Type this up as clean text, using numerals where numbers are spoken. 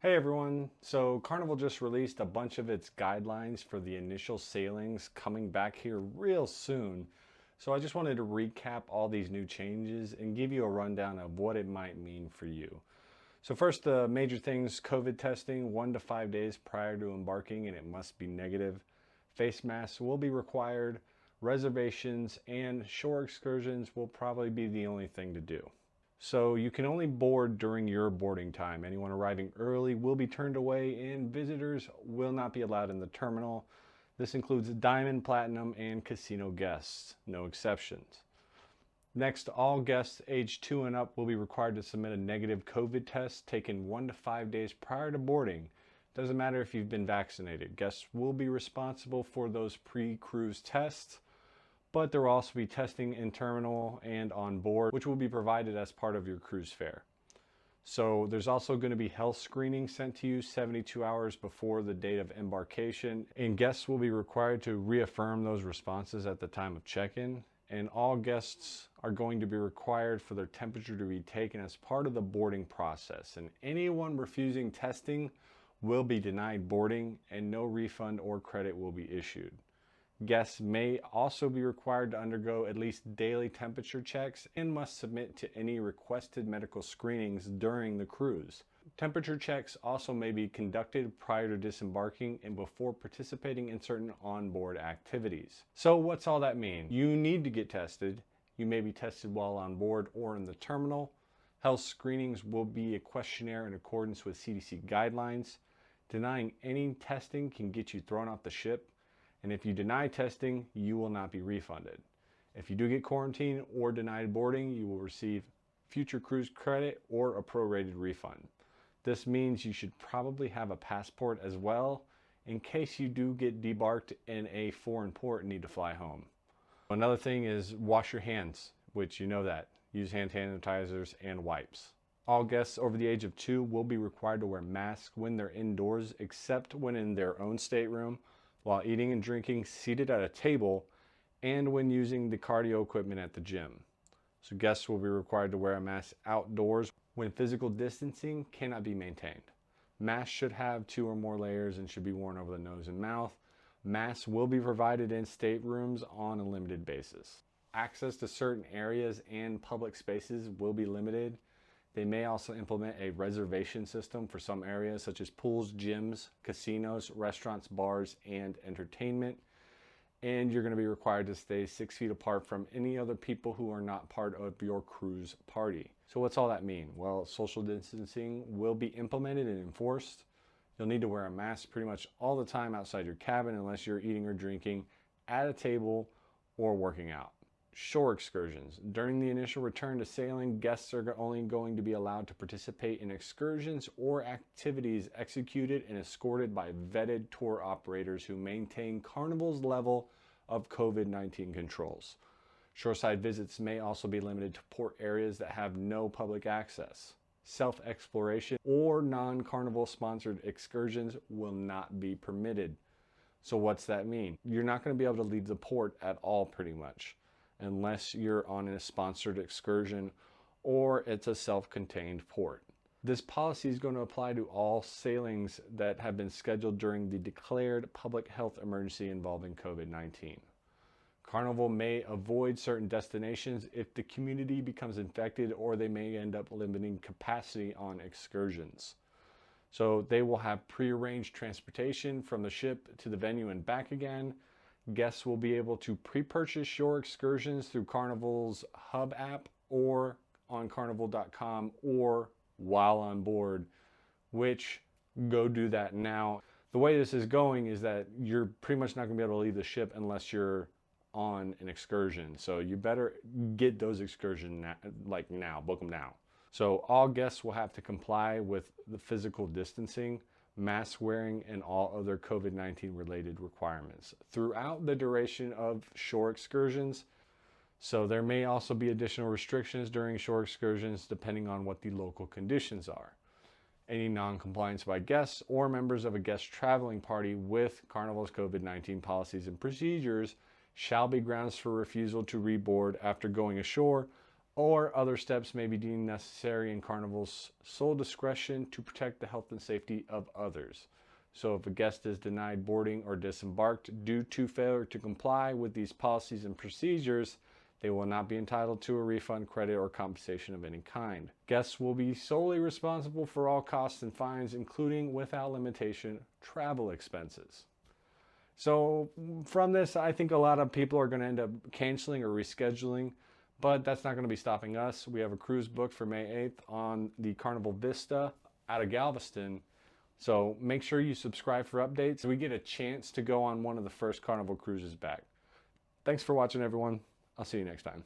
Hey everyone, so Carnival just released a bunch of its guidelines for the initial sailings coming back here real soon. So I just wanted to recap all these new changes and give you a rundown of what it might mean for you. So first, the major things: COVID testing 1 to 5 days prior to embarking, and it must be negative. Face masks will be required. Reservations and shore excursions will probably be the only thing to do. So you can only board during your boarding time. Anyone arriving early will be turned away, and visitors will not be allowed in the terminal. This includes diamond, platinum, and casino guests, no exceptions. Next, all guests aged 2 and up will be required to submit a negative COVID test taken 1 to 5 days prior to boarding. Doesn't matter if you've been vaccinated. Guests will be responsible for those pre-cruise tests, but there will also be testing in terminal and on board, which will be provided as part of your cruise fare. So there's also going to be health screening sent to you 72 hours before the date of embarkation, and guests will be required to reaffirm those responses at the time of check-in. And all guests are going to be required for their temperature to be taken as part of the boarding process. And anyone refusing testing will be denied boarding, and no refund or credit will be issued. Guests may also be required to undergo at least daily temperature checks and must submit to any requested medical screenings during the cruise. Temperature checks also may be conducted prior to disembarking and before participating in certain onboard activities. So what's all that mean? You need to get tested. You may be tested while on board or in the terminal. Health screenings will be a questionnaire in accordance with CDC guidelines. Denying any testing can get you thrown off the ship. And if you deny testing, you will not be refunded. If you do get quarantined or denied boarding, you will receive future cruise credit or a prorated refund. This means you should probably have a passport as well in case you do get debarked in a foreign port and need to fly home. Another thing is wash your hands, which you know that. Use hand sanitizers and wipes. All guests over the age of 2 will be required to wear masks when they're indoors, except when in their own stateroom, while eating and drinking seated at a table, and when using the cardio equipment at the gym. So guests will be required to wear a mask outdoors when physical distancing cannot be maintained. Masks should have 2 or more layers and should be worn over the nose and mouth. Masks will be provided in staterooms on a limited basis. Access to certain areas and public spaces will be limited. They may also implement a reservation system for some areas such as pools, gyms, casinos, restaurants, bars, and entertainment. And you're going to be required to stay 6 feet apart from any other people who are not part of your cruise party. So what's all that mean? Well, social distancing will be implemented and enforced. You'll need to wear a mask pretty much all the time outside your cabin unless you're eating or drinking at a table or working out. Shore excursions. During the initial return to sailing, guests are only going to be allowed to participate in excursions or activities executed and escorted by vetted tour operators who maintain Carnival's level of COVID-19 controls. Shoreside visits may also be limited to port areas that have no public access. Self-exploration or non-Carnival sponsored excursions will not be permitted. So what's that mean? You're not going to be able to leave the port at all pretty much, unless you're on a sponsored excursion or it's a self-contained port. This policy is going to apply to all sailings that have been scheduled during the declared public health emergency involving COVID-19. Carnival may avoid certain destinations if the community becomes infected, or they may end up limiting capacity on excursions. So they will have prearranged transportation from the ship to the venue and back again. Guests will be able to pre-purchase shore excursions through Carnival's Hub app or on carnival.com or while on board, which go do that now. The way this is going is that you're pretty much not going to be able to leave the ship unless you're on an excursion. So you better get those excursions now, book them now. So all guests will have to comply with the physical distancing, mask wearing, and all other COVID-19 related requirements throughout the duration of shore excursions. So there may also be additional restrictions during shore excursions depending on what the local conditions are. Any non-compliance by guests or members of a guest traveling party with Carnival's COVID-19 policies and procedures shall be grounds for refusal to reboard after going ashore or other steps may be deemed necessary in Carnival's sole discretion to protect the health and safety of others. So if a guest is denied boarding or disembarked due to failure to comply with these policies and procedures, they will not be entitled to a refund, credit, or compensation of any kind. Guests will be solely responsible for all costs and fines, including, without limitation, travel expenses. So from this, I think a lot of people are going to end up canceling or rescheduling, but that's not going to be stopping us. We have a cruise booked for May 8th on the Carnival Vista out of Galveston. So make sure you subscribe for updates so we get a chance to go on one of the first Carnival cruises back. Thanks for watching, everyone. I'll see you next time.